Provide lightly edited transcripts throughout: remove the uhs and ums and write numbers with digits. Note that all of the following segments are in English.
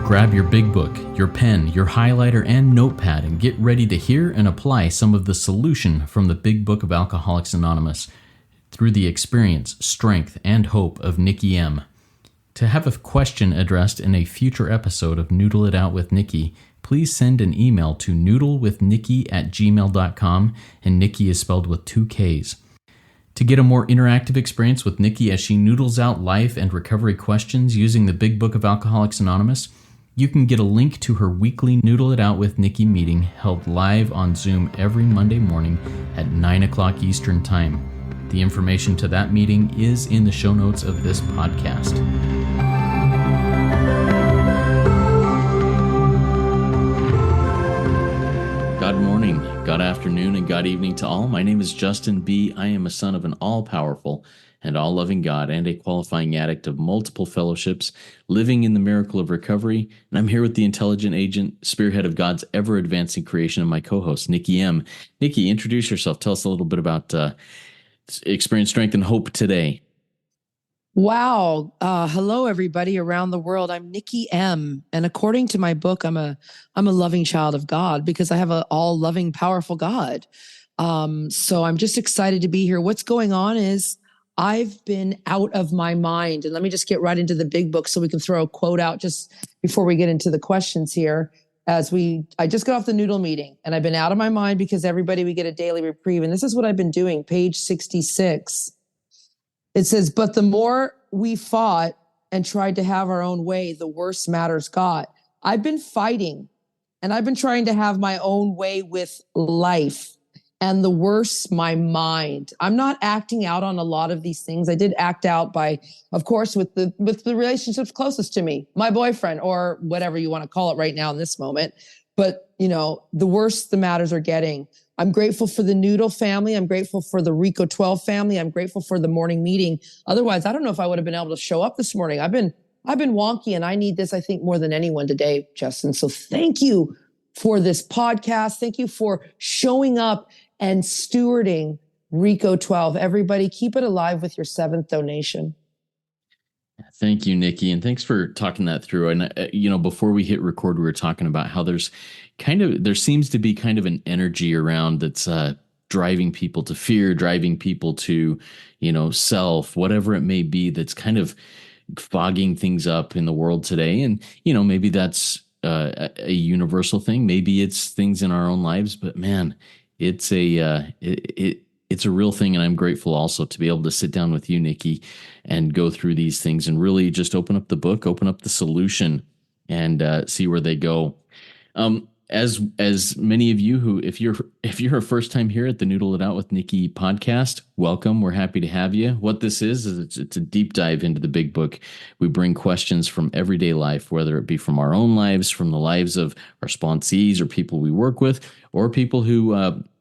Grab your big book, your pen, your highlighter, and notepad and get ready to hear and apply some of the solution from the Big Book of Alcoholics Anonymous through the experience, strength, and hope of Nikki M. To have a question addressed in a future episode of Noodle It Out with Nikki, please send an email to noodlewithnikki@gmail.com, and Nikki is spelled with 2 Ks. To get a more interactive experience with Nikki as she noodles out life and recovery questions using the Big Book of Alcoholics Anonymous, you can get a link to her weekly Noodle It Out with Nikki meeting held live on Zoom every Monday morning at 9 o'clock Eastern Time. The information to that meeting is in the show notes of this podcast. God morning, God afternoon, and God evening to all. My name is Justin B. I am a son of an all-powerful and all-loving God and a qualifying addict of multiple fellowships, living in the miracle of recovery. And I'm here with the intelligent agent, spearhead of God's ever-advancing creation, and my co-host, Nikki M. Nikki, introduce yourself. Tell us a little bit about experience, strength, and hope today. Wow. Hello, everybody around the world. I'm Nikki M. And according to my book, I'm a loving child of God because I have an all-loving, powerful God. So I'm just excited to be here. What's going on is I've been out of my mind. And let me just get right into the big book so we can throw a quote out just before we get into the questions here. I just got off the Noodle meeting and I've been out of my mind because we get a daily reprieve. And this is what I've been doing. Page 66. It says, but the more we fought and tried to have our own way, the worse matters got. I've been fighting and I've been trying to have my own way with life. And the worse, my mind. I'm not acting out on a lot of these things. I did act out by, of course, with the relationships closest to me, my boyfriend, or whatever you want to call it right now in this moment. But, the worse the matters are getting. I'm grateful for the Noodle family. I'm grateful for the Rico 12 family. I'm grateful for the morning meeting. Otherwise, I don't know if I would have been able to show up this morning. I've been wonky, and I need this, I think, more than anyone today, Justin. So thank you for this podcast. Thank you for showing up and stewarding Rico 12. Everybody, keep it alive with your 7th donation. Thank you, Nikki. And thanks for talking that through. And, before we hit record, we were talking about how there seems to be kind of an energy around that's driving people to fear, driving people to, self, whatever it may be, that's kind of fogging things up in the world today. And, maybe that's a universal thing. Maybe it's things in our own lives, but man, it's a real thing, and I'm grateful also to be able to sit down with you, Nikki, and go through these things and really just open up the book, open up the solution, and see where they go. As many of you who, if you're a first time here at the Noodle It Out with Nikki podcast, welcome. We're happy to have you. What this is it's a deep dive into the big book. We bring questions from everyday life, whether it be from our own lives, from the lives of our sponsees or people we work with, or people who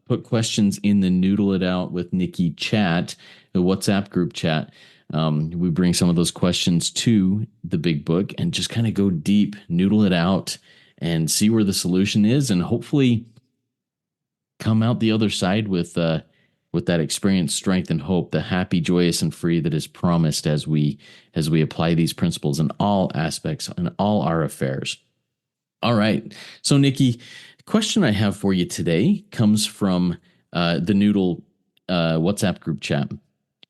put questions in the Noodle It Out with Nikki chat, the WhatsApp group chat. We bring some of those questions to the big book and just kind of go deep, noodle it out, and see where the solution is, and hopefully come out the other side with that experience, strength, and hope, the happy, joyous, and free that is promised as we apply these principles in all aspects and all our affairs. All right. So, Nikki, the question I have for you today comes from the Noodle WhatsApp group chat.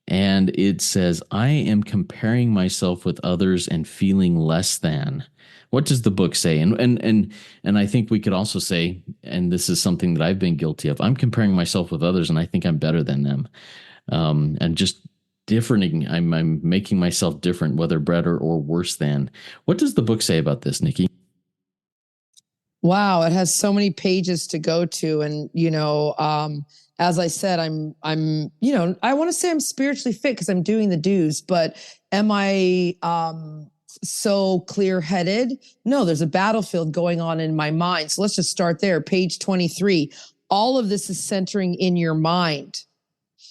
And it says, I am comparing myself with others and feeling less than. What does the book say? And I think we could also say, and this is something that I've been guilty of, I'm comparing myself with others and I think I'm better than them. And just different. I'm making myself different, whether better or worse than. What does the book say about this, Nikki? Wow, it has so many pages to go to. And, as I said, I want to say I'm spiritually fit because I'm doing the dues, but am I so clear-headed? No, there's a battlefield going on in my mind. So let's just start there. Page 23. All of this is centering in your mind.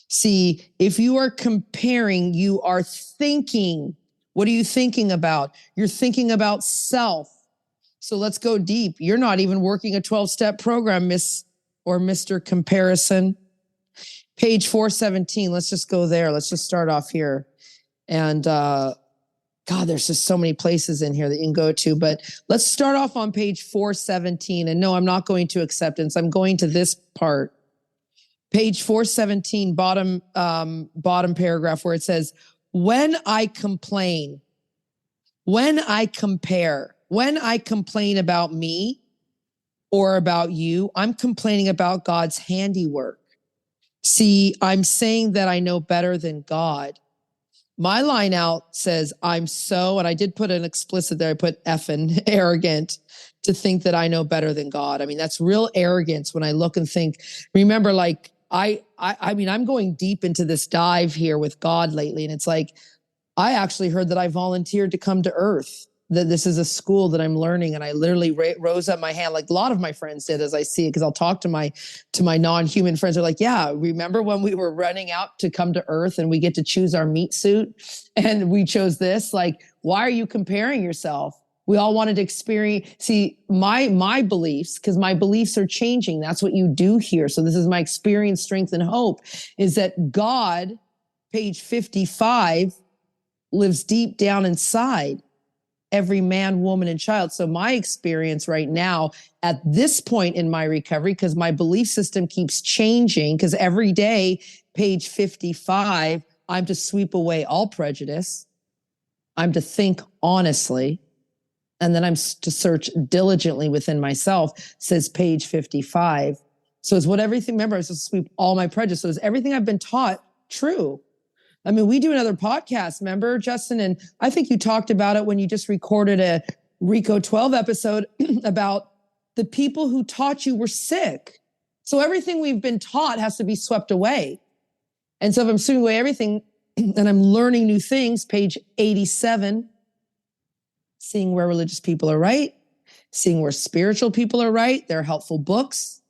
See, if you are comparing, you are thinking. What are you thinking about? You're thinking about self. So let's go deep. You're not even working a 12-step program, Miss or Mr. Comparison. Page 417. Let's just go there. Let's just start off here. And God, there's just so many places in here that you can go to, but let's start off on page 417. And no, I'm not going to acceptance. I'm going to this part. Page 417, bottom paragraph, where it says, when I complain, when I compare, when I complain about me or about you, I'm complaining about God's handiwork. See, I'm saying that I know better than God. My line out says, I'm so, and I did put an explicit there, I put effing arrogant to think that I know better than God. I mean, that's real arrogance when I look and think, remember, like, I mean, I'm going deep into this dive here with God lately. And it's like, I actually heard that I volunteered to come to Earth, that this is a school that I'm learning. And I literally rose up my hand, like a lot of my friends did, as I see it, because I'll talk to my non-human friends. They're like, yeah, remember when we were running out to come to Earth and we get to choose our meat suit and we chose this? Like, why are you comparing yourself? We all wanted to experience, see, my beliefs, because my beliefs are changing. That's what you do here. So this is my experience, strength, and hope, is that God, page 55, lives deep down inside every man, woman, and child. So my experience right now at this point in my recovery, because my belief system keeps changing, because every day, page 55, I'm to sweep away all prejudice. I'm to think honestly. And then I'm to search diligently within myself, says page 55. So is what everything, remember, I was to sweep all my prejudice. So is everything I've been taught true? I mean, we do another podcast, remember, Justin? And I think you talked about it when you just recorded a Rico 12 episode about the people who taught you were sick. So everything we've been taught has to be swept away. And so if I'm sweeping away everything and I'm learning new things, page 87, seeing where religious people are right, seeing where spiritual people are right. There are helpful books.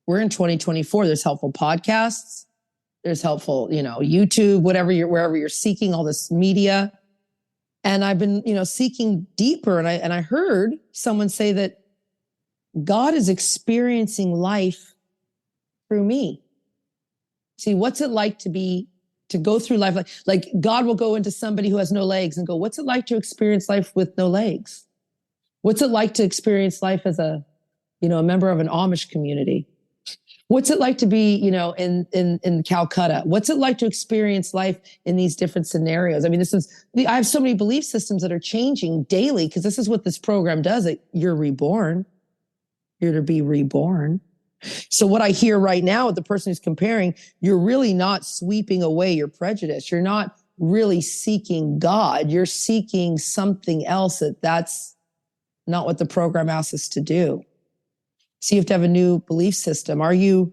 We're in 2024. There's helpful podcasts. There's helpful, YouTube, wherever you're seeking all this media. And I've been, seeking deeper. And I heard someone say that God is experiencing life through me. See, what's it like to go through life? Like God will go into somebody who has no legs and go, what's it like to experience life with no legs? What's it like to experience life as a member of an Amish community? What's it like to be, in Calcutta? What's it like to experience life in these different scenarios? I mean, I have so many belief systems that are changing daily, because this is what this program does. You're reborn. You're to be reborn. So what I hear right now with the person who's comparing, you're really not sweeping away your prejudice. You're not really seeking God. You're seeking something else that's not what the program asks us to do. So you have to have a new belief system. Are you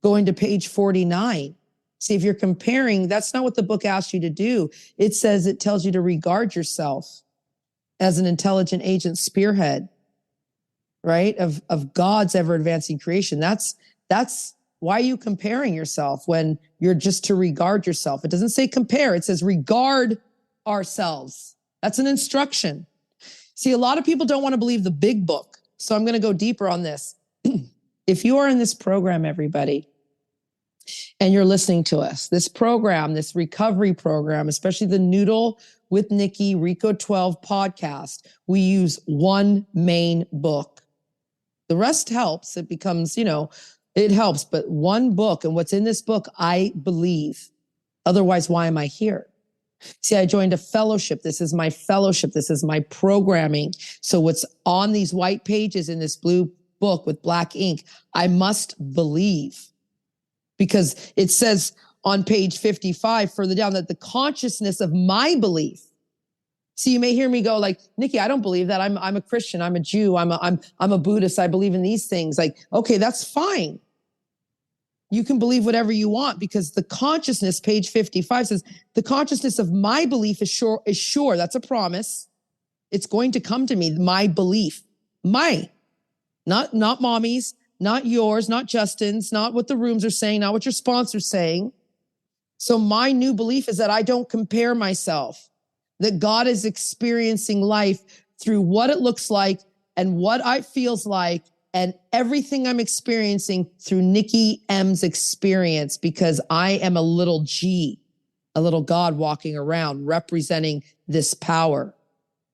going to page 49? See, if you're comparing, that's not what the book asks you to do. It tells you to regard yourself as an intelligent agent spearhead, right? Of God's ever advancing creation. That's why are you comparing yourself when you're just to regard yourself? It doesn't say compare. It says regard ourselves. That's an instruction. See, a lot of people don't want to believe the big book. So I'm going to go deeper on this. If you are in this program, everybody, and you're listening to us, this program, this recovery program, especially the Noodle with Nikki Rico 12 podcast, we use one main book. The rest helps. It becomes, it helps, but one book, and what's in this book, I believe. Otherwise, why am I here? See, I joined a fellowship. This is my fellowship. This is my programming. So what's on these white pages in this blue book with black ink, I must believe. Because it says on page 55 further down that the consciousness of my belief. See, you may hear me go like, Nikki, I don't believe that. I'm a Christian. I'm a Jew. I'm a Buddhist. I believe in these things. Like, okay, that's fine. You can believe whatever you want, because the consciousness, page 55 says, the consciousness of my belief is sure. That's a promise. It's going to come to me. My belief, not mommy's, not yours, not Justin's, not what the rooms are saying, not what your sponsor's saying. So my new belief is that I don't compare myself, that God is experiencing life through what it looks like and what it feels like, and everything I'm experiencing through Nikki M's experience, because I am a little G. a little God walking around representing this power.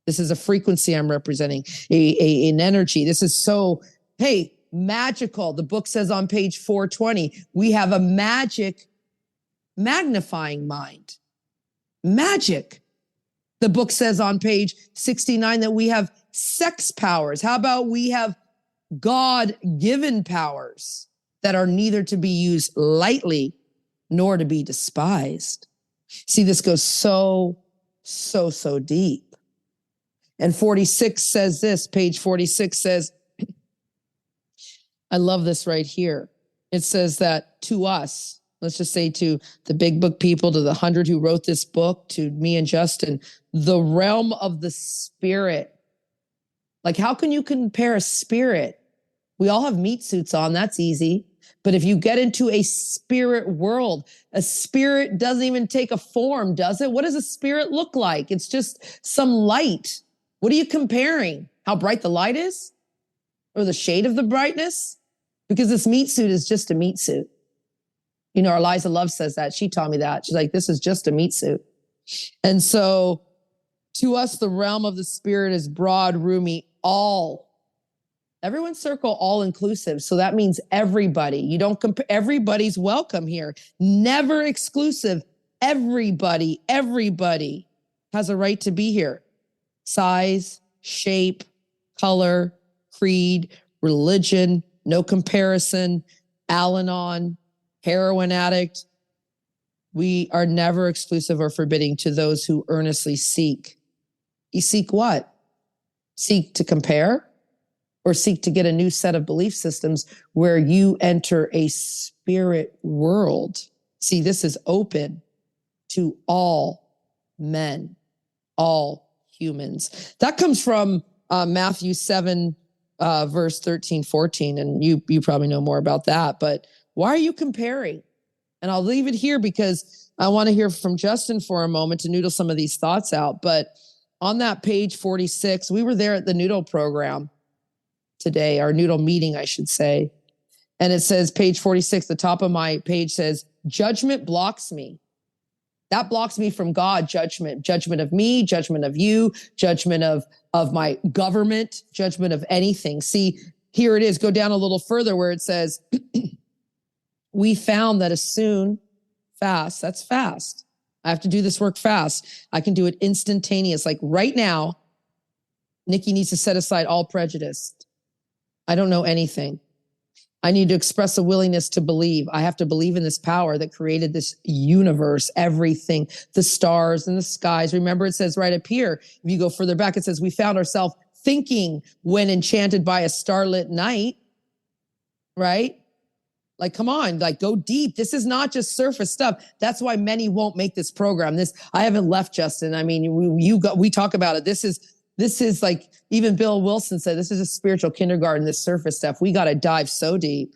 This is a frequency I'm representing, an energy. This is so, hey, magical. The book says on page 420, we have a magic magnifying mind. Magic. The book says on page 69 that we have sex powers. How about we have God-given powers that are neither to be used lightly nor to be despised? See, this goes so deep. And 46 says this, page 46 says, I love this right here. It says that to us, let's just say to the big book people, to the 100 who wrote this book, to me and Justin, the realm of the spirit. Like, how can you compare a spirit? We all have meat suits on. That's easy. But if you get into a spirit world, a spirit doesn't even take a form, does it? What does a spirit look like? It's just some light. What are you comparing? How bright the light is? Or the shade of the brightness? Because this meat suit is just a meat suit. You know, Eliza Love says that. She taught me that. She's like, this is just a meat suit. And so to us, the realm of the spirit is broad, roomy, all. Everyone circle all inclusive. So that means everybody. You don't compare. Everybody's welcome here. Never exclusive. Everybody has a right to be here. Size, shape, color, creed, religion, no comparison, Al-Anon, heroin addict. We are never exclusive or forbidding to those who earnestly seek. You seek what? Seek to compare? Or seek to get a new set of belief systems where you enter a spirit world. See, this is open to all men, all humans. That comes from Matthew 7, verse 13, 14. And you probably know more about that. But why are you comparing? And I'll leave it here because I want to hear from Justin for a moment to noodle some of these thoughts out. But on that page 46, we were there at the Noodle program today, our Noodle meeting, I should say. And it says, page 46, the top of my page says, judgment blocks me. That blocks me from God, judgment of me, judgment of you, judgment of my government, judgment of anything. See, here it is. Go down a little further where it says, we found that as soon, fast, that's fast. I have to do this work fast. I can do it instantaneous. Like right now, Nikki needs to set aside all prejudice. I don't know anything. I need to express a willingness to believe. I have to believe in this power that created this universe, everything, the stars and the skies. Remember, it says right up here, if you go further back, it says, we found ourselves thinking when enchanted by a starlit night, right? Like, come on, like go deep. This is not just surface stuff. That's why many won't make this program. I haven't left, Justin. I mean, we talk about it. This is like, even Bill Wilson said, this is a spiritual kindergarten, this surface stuff. We got to dive so deep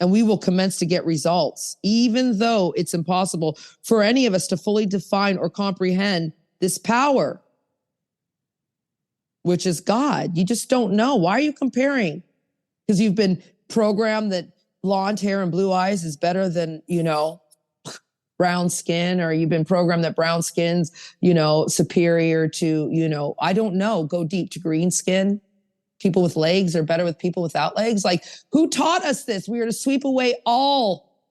and we will commence to get results, even though it's impossible for any of us to fully define or comprehend this power, which is God. You just don't know. Why are you comparing? Because you've been programmed that blonde hair and blue eyes is better than, brown skin, or you've been programmed that brown skin's, superior to, I don't know, go deep to green skin. People with legs are better with people without legs. Like, who taught us this? We are to sweep away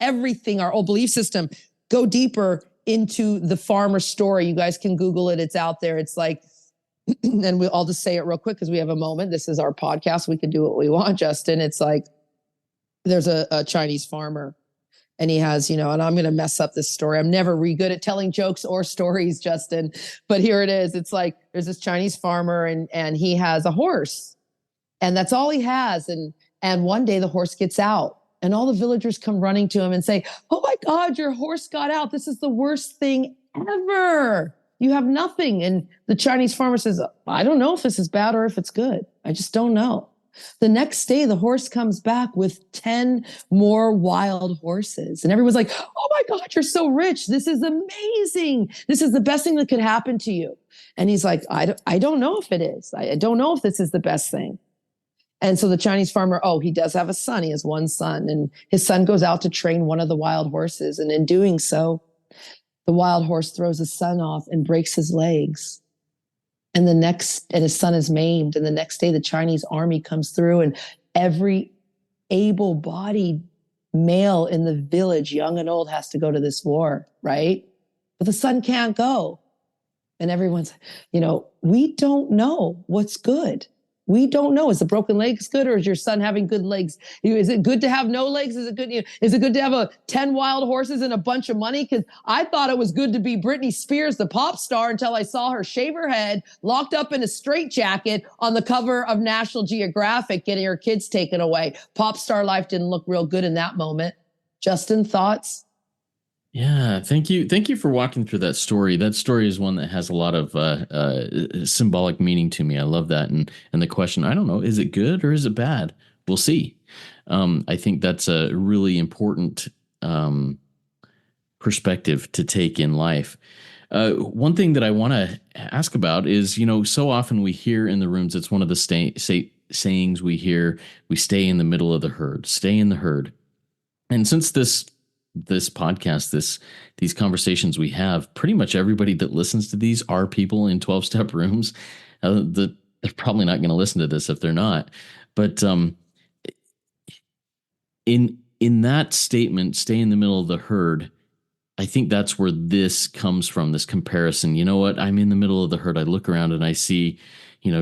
everything, our old belief system, go deeper into the farmer story. You guys can Google it. It's out there. It's like, and I'll just say it real quick because we have a moment. This is our podcast. We can do what we want, Justin. It's like, there's a Chinese farmer. And he has, and I'm going to mess up this story. I'm never really good at telling jokes or stories, Justin. But here it is. It's like there's this Chinese farmer and he has a horse. And that's all he has. And one day the horse gets out. And all the villagers come running to him and say, oh my God, your horse got out. This is the worst thing ever. You have nothing. And the Chinese farmer says, I don't know if this is bad or if it's good. I just don't know. The next day, the horse comes back with 10 more wild horses. And everyone's like, oh my God, you're so rich. This is amazing. This is the best thing that could happen to you. And he's like, I don't know if it is. I don't know if this is the best thing. And so the Chinese farmer, he does have a son. He has one son. And his son goes out to train one of the wild horses. And in doing so, The wild horse throws his son off and breaks his legs. And his son is maimed. And the next day, the Chinese army comes through, and every able-bodied male in the village, young and old, has to go to this war, right? But the son can't go. And everyone's, we don't know what's good. We don't know. Is the broken legs good, or is your son having good legs? Is it good to have no legs? Is it good to have 10 wild horses and a bunch of money? Because I thought it was good to be Britney Spears, the pop star, until I saw her shave her head, locked up in a straitjacket on the cover of National Geographic, getting her kids taken away. Pop star life didn't look real good in that moment. Justin, thoughts? Yeah, thank you. Thank you for walking through that story. That story is one that has a lot of symbolic meaning to me. I love that. And the question, I don't know, is it good or is it bad? We'll see. I think that's a really important perspective to take in life. One thing that I want to ask about is, so often we hear in the rooms, it's one of the sayings we hear, we stay in the middle of the herd, stay in the herd. And since this podcast, these conversations we have, pretty much everybody that listens to these are people in 12-step rooms. They're probably not going to listen to this if they're not. But in that statement, stay in the middle of the herd, I think that's where this comes from, this comparison. You know what? I'm in the middle of the herd. I look around and I see,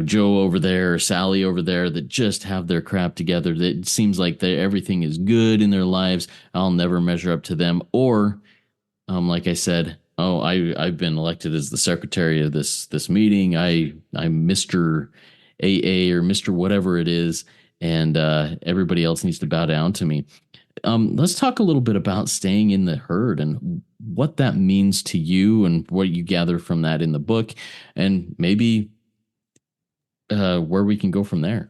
Joe over there or Sally over there that just have their crap together. That it seems like everything is good in their lives. I'll never measure up to them. Or, like I said, I've been elected as the secretary of this meeting. I'm Mr. AA or Mr. whatever it is, and everybody else needs to bow down to me. Let's talk a little bit about staying in the herd and what that means to you and what you gather from that in the book, and maybe where we can go from there.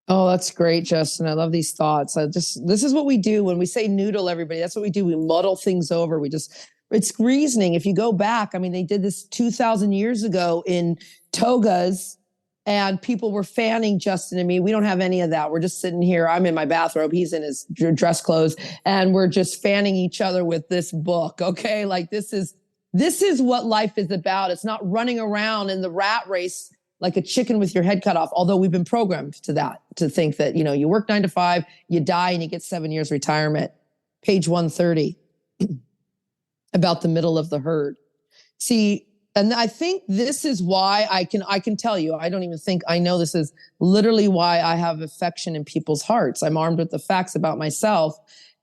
Oh, that's great, Justin. I love these thoughts. This is what we do when we say noodle, everybody. That's what we do. We muddle things over. It's reasoning. If you go back, they did this 2,000 years ago in togas, and people were fanning Justin and me. We don't have any of that. We're just sitting here. I'm in my bathrobe. He's in his dress clothes, and we're just fanning each other with this book. Okay. Like this is what life is about. It's not running around in the rat race like a chicken with your head cut off. Although we've been programmed to think that, you work 9 to 5, you die, and you get 7 years retirement. Page 130 about the middle of the herd. See, and I think this is why I can tell you, I don't even think I know, this is literally why I have affection in people's hearts. I'm armed with the facts about myself,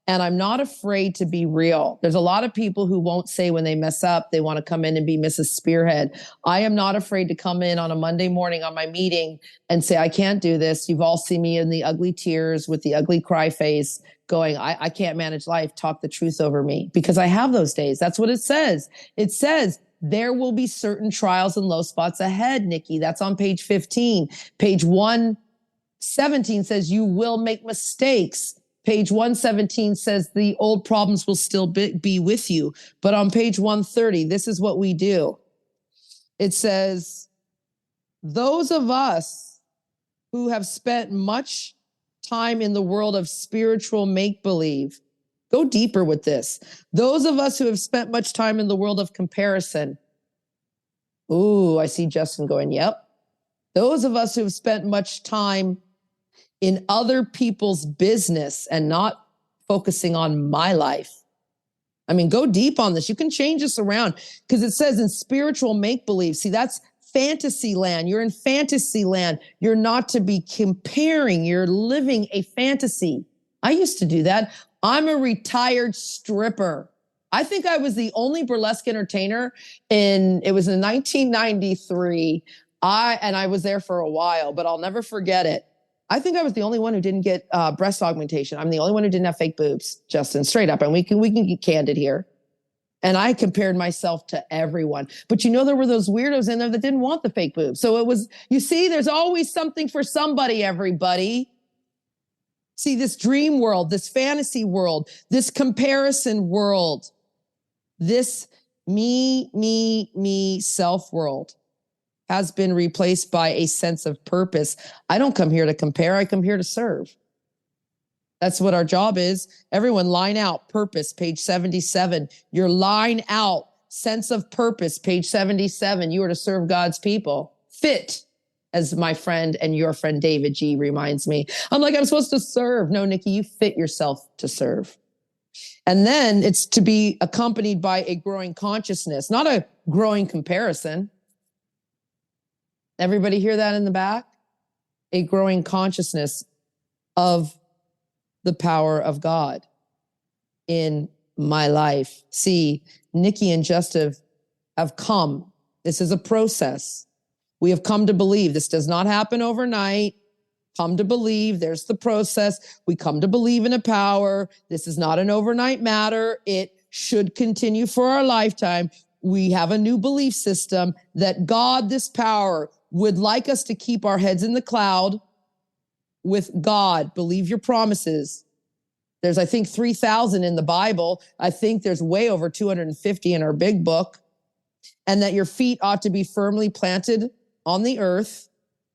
and I'm not afraid to be real. There's a lot of people who won't say when they mess up, they want to come in and be Mrs. Spearhead. I am not afraid to come in on a Monday morning on my meeting and say, I can't do this. You've all seen me in the ugly tears with the ugly cry face going, I can't manage life. Talk the truth over me, because I have those days. That's what it says. It says, there will be certain trials and low spots ahead, Nikki. That's on page 15. Page 117 says you will make mistakes. Page 117 says the old problems will still be with you. But on page 130, this is what we do. It says, those of us who have spent much time in the world of spiritual make-believe, go deeper with this. Those of us who have spent much time in the world of comparison. Ooh, I see Justin going, yep. Those of us who have spent much time in other people's business and not focusing on my life. Go deep on this. You can change this around, because it says in spiritual make-believe. See, that's fantasy land. You're in fantasy land. You're not to be comparing. You're living a fantasy. I used to do that. I'm a retired stripper. I think I was the only burlesque entertainer it was in 1993. I was there for a while, but I'll never forget it. I think I was the only one who didn't get breast augmentation. I'm the only one who didn't have fake boobs, Justin, straight up. And we can get candid here. And I compared myself to everyone. But there were those weirdos in there that didn't want the fake boobs. So it was, you see, there's always something for somebody, everybody. See, this dream world, this fantasy world, this comparison world, this me, self world has been replaced by a sense of purpose. I don't come here to compare. I come here to serve. That's what our job is. Everyone line out purpose, page 77. Your line out sense of purpose, page 77. You are to serve God's people. Fit, as my friend and your friend David G reminds me. I'm like, I'm supposed to serve. No, Nikki, you fit yourself to serve. And then it's to be accompanied by a growing consciousness, not a growing comparison. Everybody hear that in the back? A growing consciousness of the power of God in my life. See, Nikki and Justin have come. This is a process. We have come to believe. This does not happen overnight. Come to believe. There's the process. We come to believe in a power. This is not an overnight matter. It should continue for our lifetime. We have a new belief system that God, this power, would like us to keep our heads in the cloud with God. Believe your promises. There's, I think, 3,000 in the Bible. I think there's way over 250 in our big book. And that your feet ought to be firmly planted on the earth.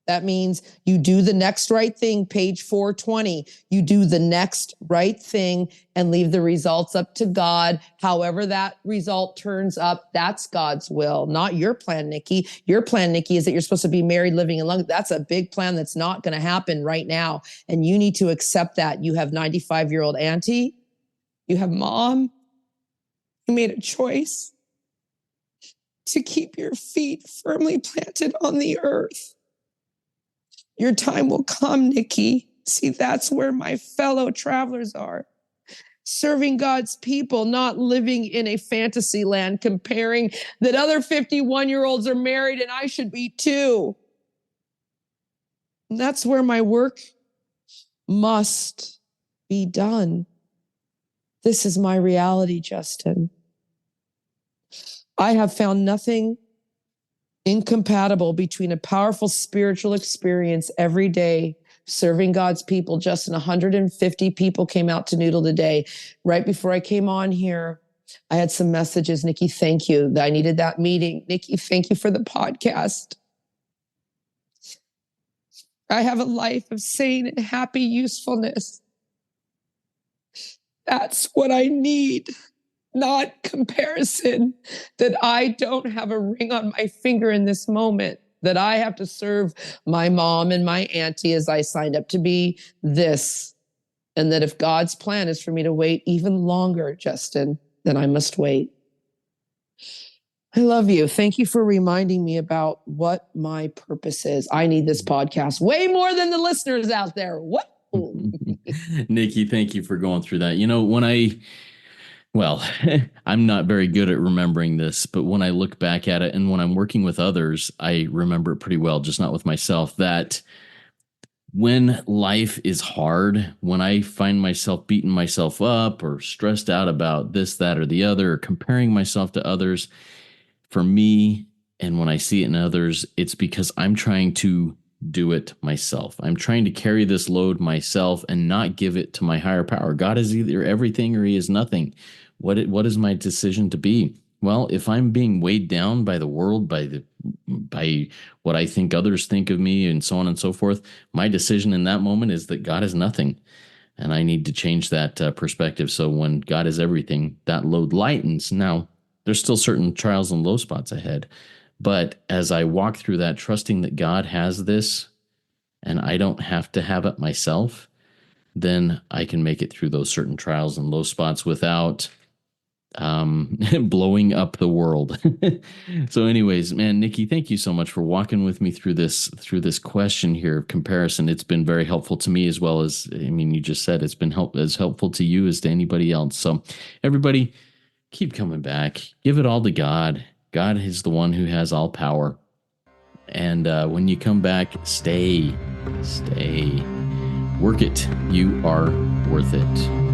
That means you do the next right thing, page 420. You do the next right thing and leave the results up to God. However that result turns up, that's God's will, not your plan, Nikki. Your plan, Nikki, is that you're supposed to be married, living in London. That's a big plan that's not going to happen right now. And you need to accept that. You have 95-year-old auntie. You have mom. You made a choice to keep your feet firmly planted on the earth. Your time will come, Nikki. See, that's where my fellow travelers are. Serving God's people, not living in a fantasy land, comparing that other 51-year-olds are married and I should be too. And that's where my work must be done. This is my reality, Justin. I have found nothing incompatible between a powerful spiritual experience every day serving God's people. Justin, 150 people came out to Noodle today. Right before I came on here, I had some messages. Nikki, thank you. I needed that meeting. Nikki, thank you for the podcast. I have a life of sane and happy usefulness. That's what I need. Not comparison, that I don't have a ring on my finger in this moment, that I have to serve my mom and my auntie as I signed up to be this. And that if God's plan is for me to wait even longer, Justin, then I must wait. I love you. Thank you for reminding me about what my purpose is. I need this podcast way more than the listeners out there. What? Nikki, thank you for going through that. You know, well, I'm not very good at remembering this, but when I look back at it and when I'm working with others, I remember it pretty well, just not with myself, that when life is hard, when I find myself beating myself up or stressed out about this, that, or the other, or comparing myself to others, for me, and when I see it in others, it's because I'm trying to do it myself. I'm trying to carry this load myself and not give it to my higher power. God is either everything or he is nothing. What is my decision to be? Well, if I'm being weighed down by the world, by what I think others think of me and so on and so forth, my decision in that moment is that God is nothing. And I need to change that perspective. So when God is everything, that load lightens. Now, there's still certain trials and low spots ahead. But as I walk through that, trusting that God has this and I don't have to have it myself, then I can make it through those certain trials and low spots without blowing up the world. So anyways, man, Nikki, thank you so much for walking with me through this question here of comparison. It's been very helpful to me, as well as, I mean, you just said it's been as helpful to you as to anybody else. So everybody, keep coming back. Give it all to God. God is the one who has all power. And when you come back, stay. Work it. You are worth it.